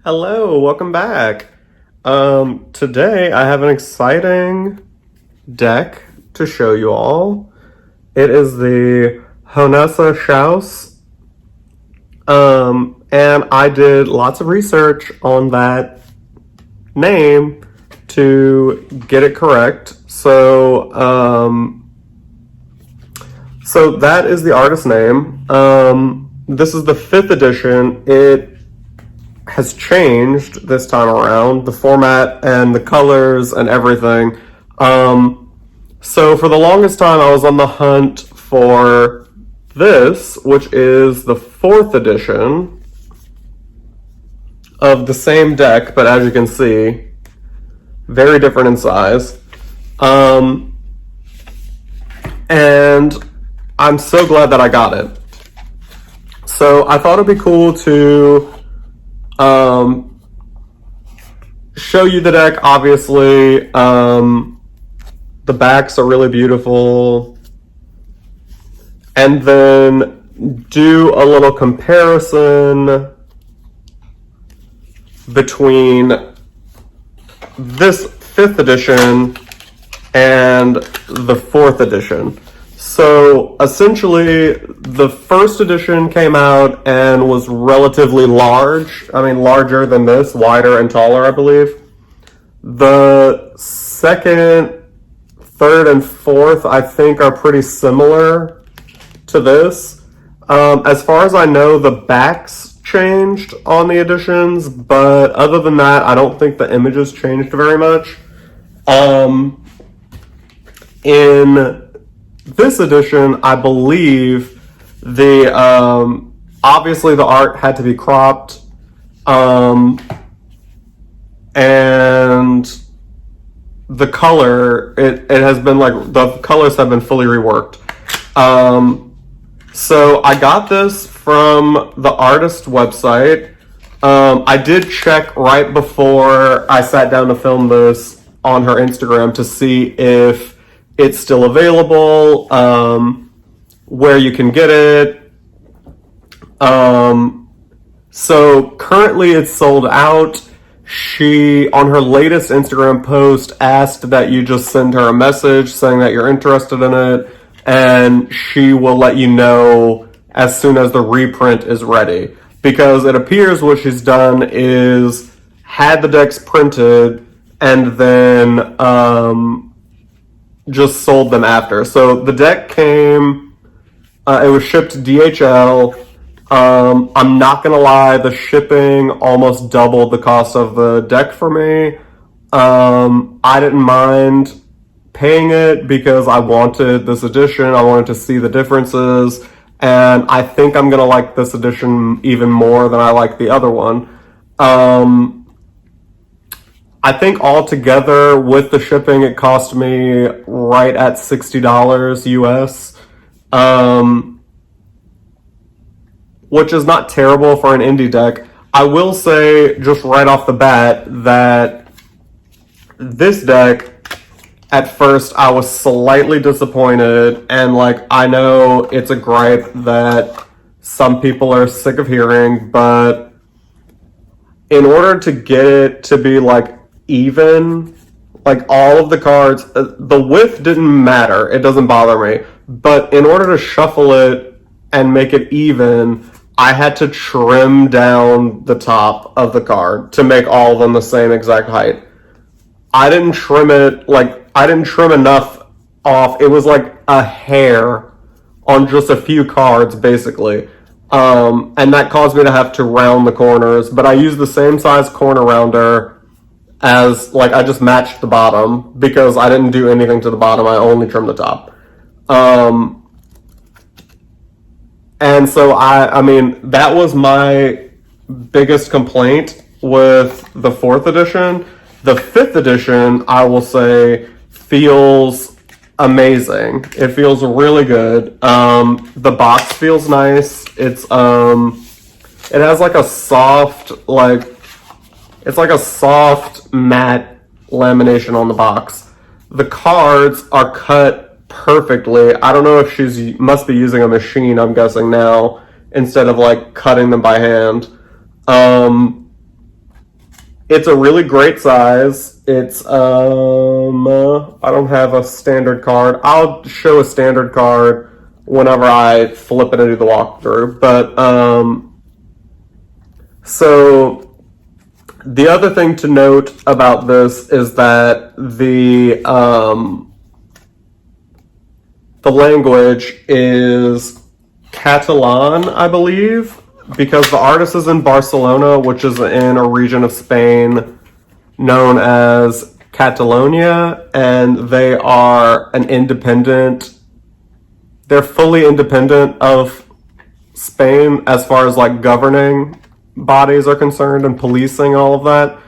Hello, welcome back. Today I have an exciting deck to show you all. It is the Jonasa Jaus. And I did lots of research on that name to get it correct. So that is the artist name. This is the 5th edition. It has changed this time around, the format and the colors and everything. So for the longest time, I was on the hunt for this, which is the 4th edition of the same deck, but as you can see, very different in size. And I'm so glad that I got it. So I thought it'd be cool to show you the deck. Obviously, the backs are really beautiful, and then do a little comparison between this 5th edition and the 4th edition. So essentially, the 1st edition came out and was relatively large. I mean, larger than this, wider and taller, I believe. The 2nd, 3rd, and 4th, I think, are pretty similar to this. As far as I know, the backs changed on the editions, but other than that, I don't think the images changed very much. In this edition, I believe the obviously the art had to be cropped, and the color it has been like the colors have been fully reworked. So I got this from the artist website. I did check right before I sat down to film this on her Instagram to see if it's still available, where you can get it. So currently it's sold out. She, on her latest Instagram post, asked that you just send her a message saying that you're interested in it, and she will let you know as soon as the reprint is ready. Because it appears what she's done is had the decks printed and then just sold them after. So the deck came, it was shipped DHL. I'm not gonna lie, the shipping almost doubled the cost of the deck for me. I didn't mind paying it because I wanted this edition. I wanted to see the differences, and I think I'm gonna like this edition even more than I like the other one. I think altogether with the shipping, it cost me right at $60 US, which is not terrible for an indie deck. I will say just right off the bat that this deck, at first I was slightly disappointed, and like I know it's a gripe that some people are sick of hearing, but in order to get it to be like even, like all of the cards, the width didn't matter, it doesn't bother me, but in order to shuffle it and make it even, I had to trim down the top of the card to make all of them the same exact height. I didn't trim it, like, I didn't trim enough off. It was like a hair on just a few cards, basically. And that caused me to have to round the corners, but I used the same size corner rounder as, like, I just matched the bottom because I didn't do anything to the bottom. I only trimmed the top. And so I mean, that was my biggest complaint with the 4th edition. The 5th edition, I will say, feels amazing. It feels really good. The box feels nice. It has like a soft, like, it's like a soft matte lamination on the box. The cards are cut perfectly. I don't know if she's must be using a machine, I'm guessing now, instead of like cutting them by hand. It's a really great size. It's I don't have a standard card. I'll show a standard card whenever I flip it and do the walkthrough. But so the other thing to note about this is that the language is Catalan, I believe, because the artist is in Barcelona, which is in a region of Spain known as Catalonia, and they are an independent, they're fully independent of Spain as far as like governing bodies are concerned and policing all of that.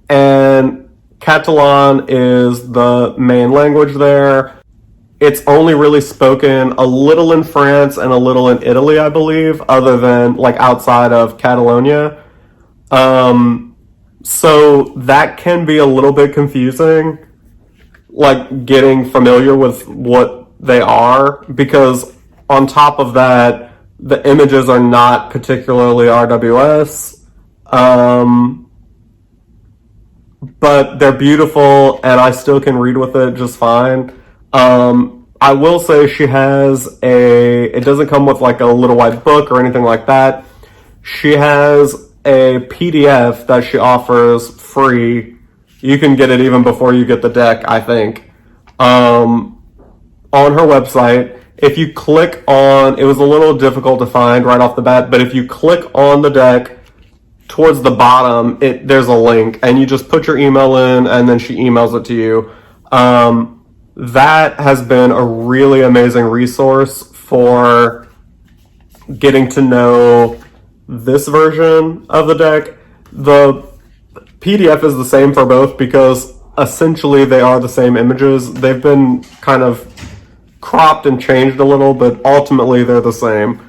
And Catalan is the main language there. It's only really spoken a little in France and a little in Italy, I believe, other than like outside of Catalonia. So that can be a little bit confusing, like getting familiar with what they are, because on top of that, the images are not particularly RWS, but they're beautiful and I still can read with it just fine. I will say she has it doesn't come with like a little white book or anything like that. She has a PDF that she offers free. You can get it even before you get the deck, I think, on her website. If you click on, it was a little difficult to find right off the bat, but if you click on the deck towards the bottom, there's a link, and you just put your email in, and then she emails it to you. That has been a really amazing resource for getting to know this version of the deck. The PDF is the same for both because essentially they are the same images. They've been kind of cropped and changed a little, but ultimately they're the same.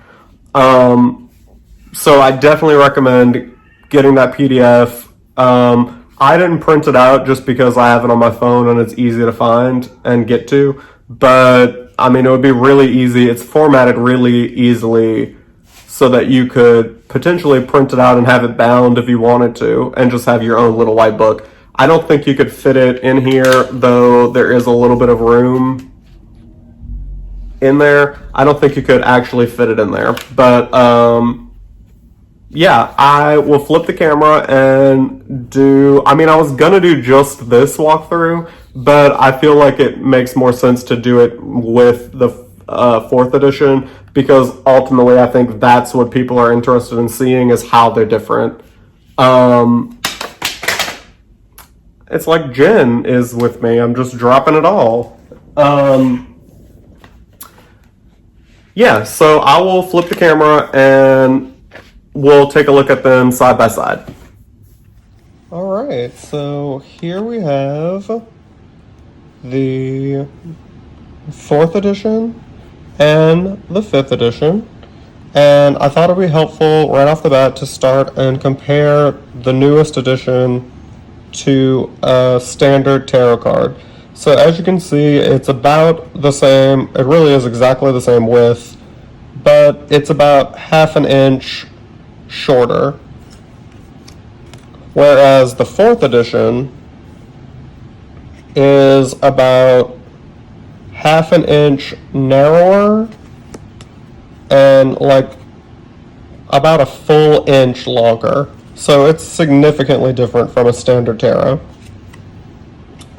So I definitely recommend getting that PDF. I didn't print it out just because I have it on my phone and it's easy to find and get to. But I mean, it would be really easy. It's formatted really easily so that you could potentially print it out and have it bound if you wanted to, and just have your own little white book. I don't think you could fit it in here, though there is a little bit of room in there. I don't think you could actually fit it in there. But yeah, I will flip the camera and do, I mean, I was gonna do just this walkthrough, but I feel like it makes more sense to do it with the 4th edition, because ultimately I think that's what people are interested in seeing, is how they're different. It's like Jen is with me. I'm just dropping it all. Yeah, so I will flip the camera and we'll take a look at them side by side. All right, so here we have the 4th edition and the 5th edition. And I thought it would be helpful right off the bat to start and compare the newest edition to a standard tarot card. So as you can see, it's about the same. It really is exactly the same width, but it's about half an inch shorter. Whereas the 4th edition is about half an inch narrower and like about a full inch longer. So it's significantly different from a standard tarot.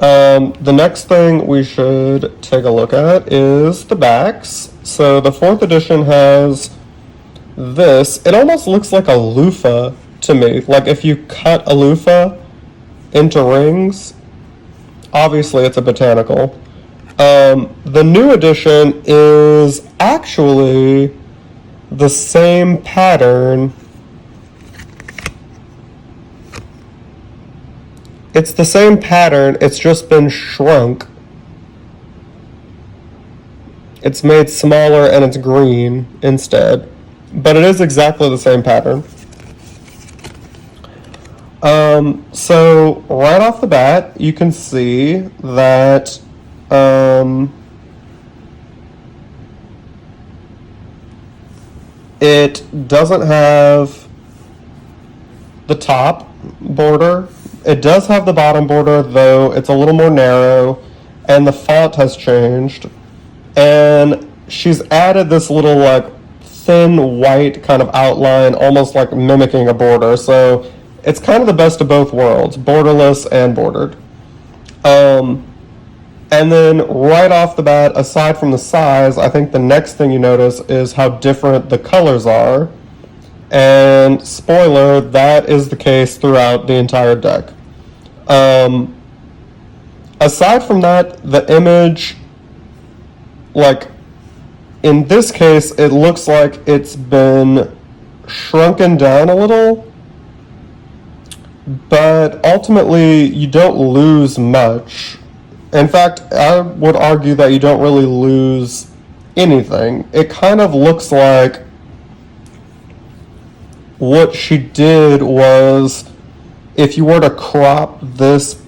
The next thing we should take a look at is the backs. So the 4th edition has this. It almost looks like a loofah to me. Like if you cut a loofah into rings, obviously it's a botanical. The new edition is actually the same pattern. It's the same pattern, it's just been shrunk. It's made smaller and it's green instead. But it is exactly the same pattern. So right off the bat, you can see that it doesn't have the top border. It does have the bottom border, though it's a little more narrow, and the font has changed. And she's added this little like thin white kind of outline, almost like mimicking a border. So it's kind of the best of both worlds, borderless and bordered. And then right off the bat, aside from the size, I think the next thing you notice is how different the colors are. And spoiler, that is the case throughout the entire deck. Aside from that, the image, like in this case, it looks like it's been shrunken down a little, but ultimately you don't lose much. In fact, I would argue that you don't really lose anything. It kind of looks like what she did was, if you were to crop this,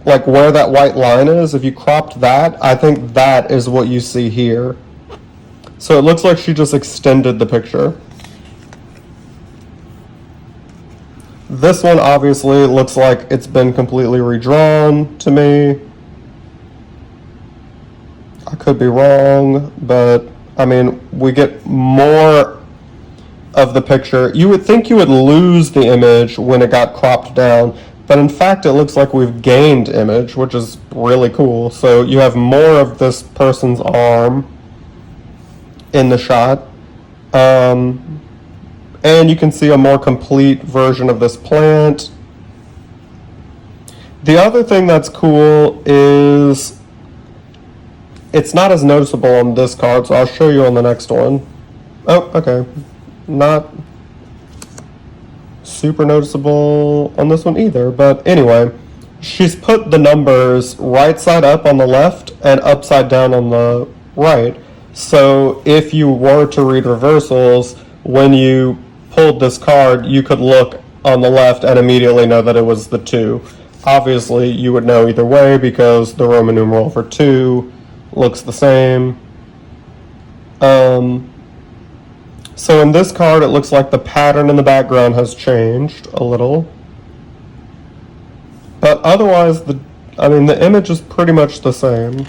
like where that white line is, if you cropped that, I think that is what you see here. So it looks like she just extended the picture. This one obviously looks like it's been completely redrawn to me. I could be wrong, but I mean, we get more of the picture. You would think you would lose the image when it got cropped down, but in fact it looks like we've gained image, which is really cool. So you have more of this person's arm in the shot, and you can see a more complete version of this plant. The other thing that's cool is it's not as noticeable on this card, so I'll show you on the next one. Oh, okay. Not super noticeable on this one either, but anyway, she's put the numbers right side up on the left and upside down on the right. So if you were to read reversals, when you pulled this card, you could look on the left and immediately know that it was the 2. Obviously, you would know either way because the Roman numeral for 2 looks the same. So in this card, it looks like the pattern in the background has changed a little. But otherwise, the image is pretty much the same.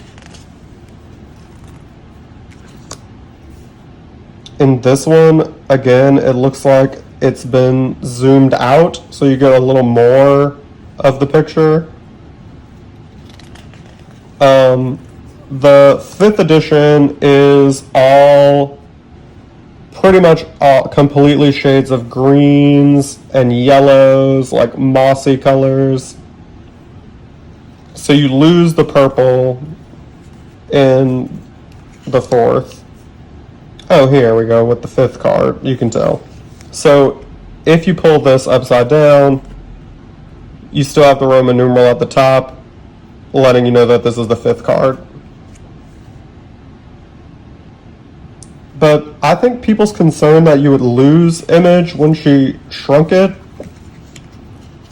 In this one, again, it looks like it's been zoomed out, so you get a little more of the picture. The 5th edition is all pretty much completely shades of greens and yellows, like mossy colors. So you lose the purple in the 4th. Oh, here we go with the 5th card, you can tell. So if you pull this upside down, you still have the Roman numeral at the top, letting you know that this is the 5th card. But I think people's concern that you would lose image when she shrunk it,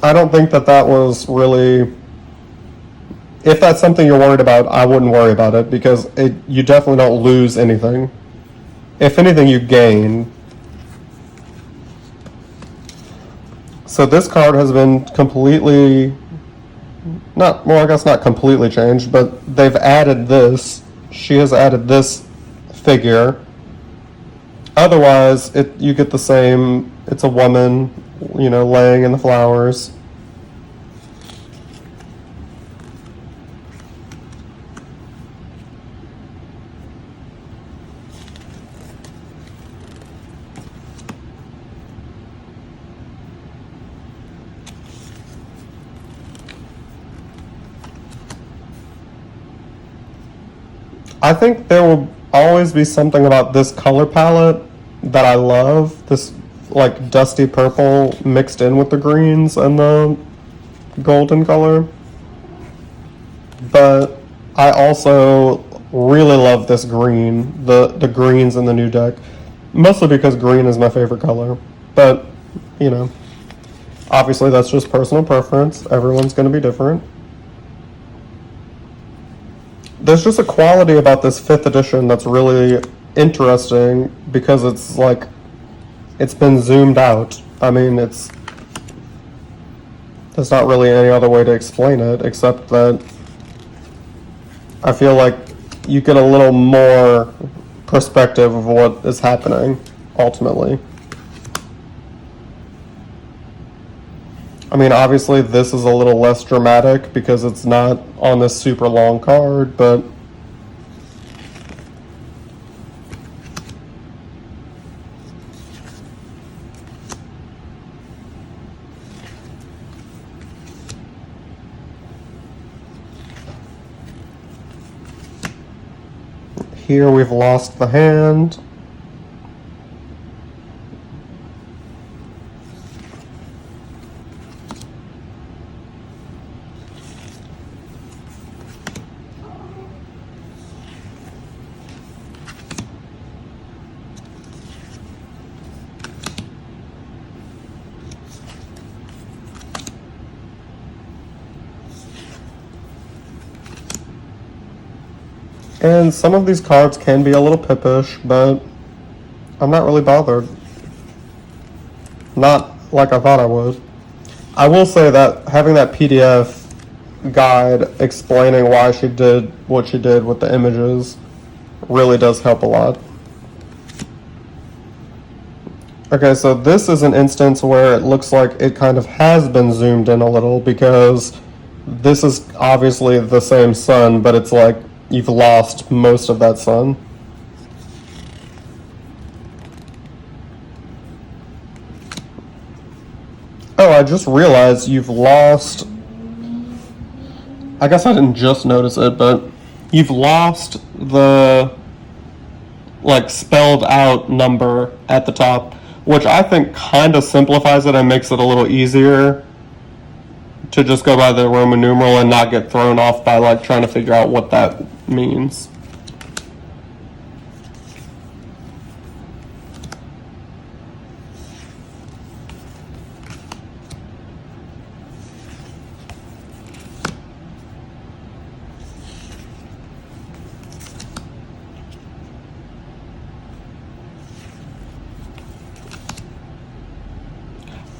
I don't think that was really... If that's something you're worried about, I wouldn't worry about it, because you definitely don't lose anything. If anything, you gain. So this card has been completely... I guess not completely changed, but they've added this. She has added this figure. Otherwise, you get the same. It's a woman, laying in the flowers. I think there will always be something about this color palette that I love. This like dusty purple mixed in with the greens and the golden color. But I also really love this green, the greens in the new deck. Mostly because green is my favorite color. But, obviously that's just personal preference. Everyone's going to be different. There's just a quality about this 5th edition that's really interesting because it's like it's been zoomed out. I mean, it's There's not really any other way to explain it except that I feel like you get a little more perspective of what is happening ultimately. I mean, obviously this is a little less dramatic because it's not on this super long card, but here we've lost the hand. And some of these cards can be a little pippish, but I'm not really bothered. Not like I thought I would. I will say that having that PDF guide explaining why she did what she did with the images really does help a lot. Okay, so this is an instance where it looks like it kind of has been zoomed in a little because this is obviously the same sun, but it's like you've lost most of that sun. Oh, I just realized you've lost... I guess I didn't just notice it, but you've lost the like spelled out number at the top, which I think kind of simplifies it and makes it a little easier to just go by the Roman numeral and not get thrown off by like trying to figure out what that means.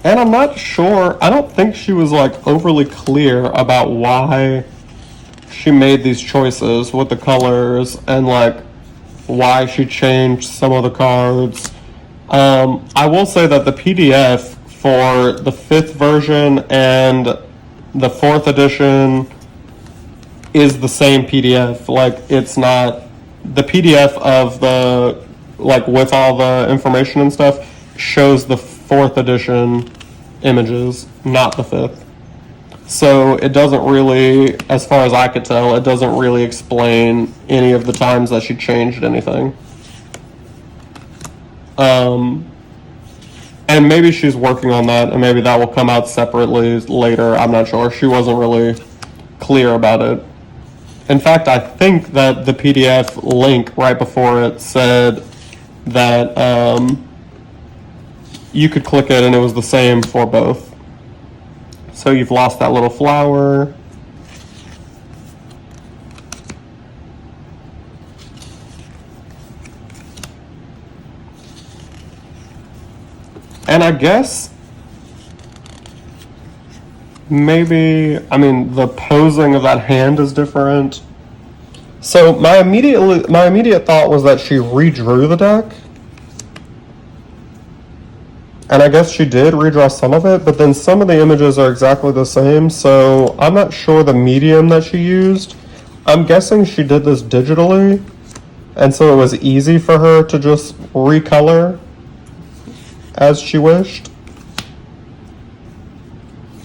And I'm not sure, I don't think she was like overly clear about why she made these choices with the colors and like why she changed some of the cards. I will say that the PDF for the 5th version and the 4th edition is the same PDF. Like it's not the PDF of the like with all the information and stuff shows the 4th edition images, not the 5th. So it doesn't really, as far as I could tell, it doesn't really explain any of the times that she changed anything. And maybe she's working on that, and maybe that will come out separately later. I'm not sure. She wasn't really clear about it. In fact, I think that the PDF link right before it said that you could click it and it was the same for both. So you've lost that little flower. And I guess maybe, I mean, the posing of that hand is different. So my immediate thought was that she redrew the deck. And I guess she did redraw some of it, but then some of the images are exactly the same, so I'm not sure the medium that she used. I'm guessing she did this digitally, and so it was easy for her to just recolor as she wished.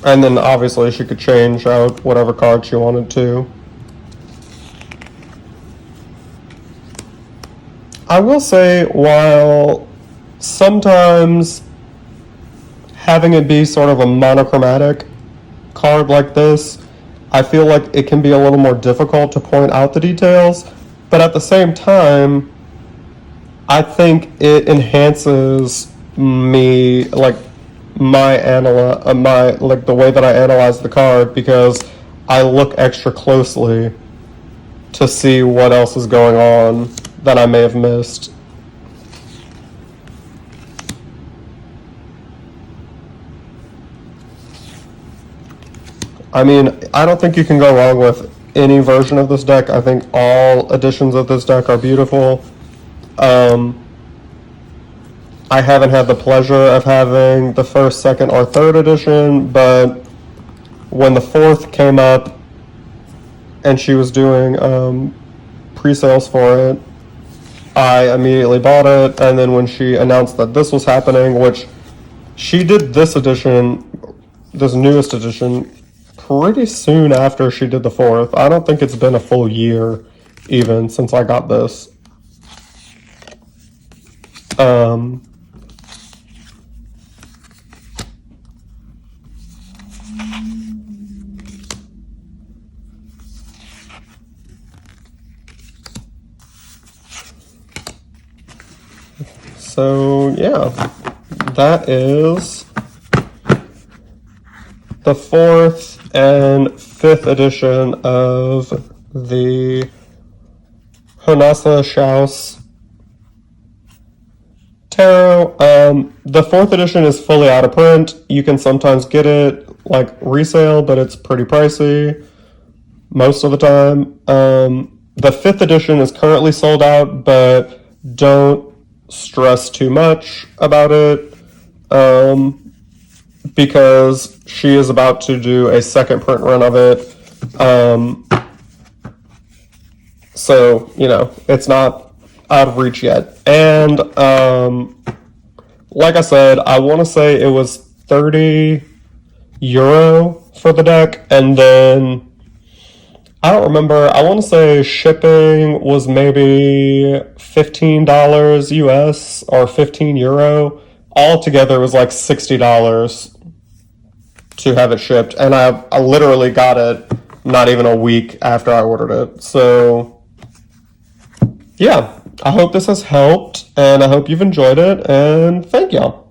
And then obviously she could change out whatever card she wanted to. I will say, while sometimes having it be sort of a monochromatic card like this, I feel like it can be a little more difficult to point out the details, but at the same time, I think it enhances me, like the way that I analyze the card, because I look extra closely to see what else is going on that I may have missed. I mean, I don't think you can go wrong with any version of this deck. I think all editions of this deck are beautiful. I haven't had the pleasure of having the first, second, or third edition, but when the fourth came up and she was doing pre-sales for it, I immediately bought it. And then when she announced that this was happening, which she did this edition, this newest edition, pretty soon after she did the fourth. I don't think it's been a full year even since I got this. So yeah, that is the fourth and fifth edition of the Jonasa Jaus Tarot. The fourth edition is fully out of print. You can sometimes get it like resale, but it's pretty pricey most of the time. The fifth edition is currently sold out, but don't stress too much about it, because she is about to do a second print run of it. So, you know, it's not out of reach yet. And like I said, I want to say it was €30 for the deck, and then I don't remember. I want to say shipping was maybe $15 US or €15. Altogether, it was like $60 to have it shipped, and I literally got it not even a week after I ordered it. So, yeah, I hope this has helped, and I hope you've enjoyed it, and thank y'all.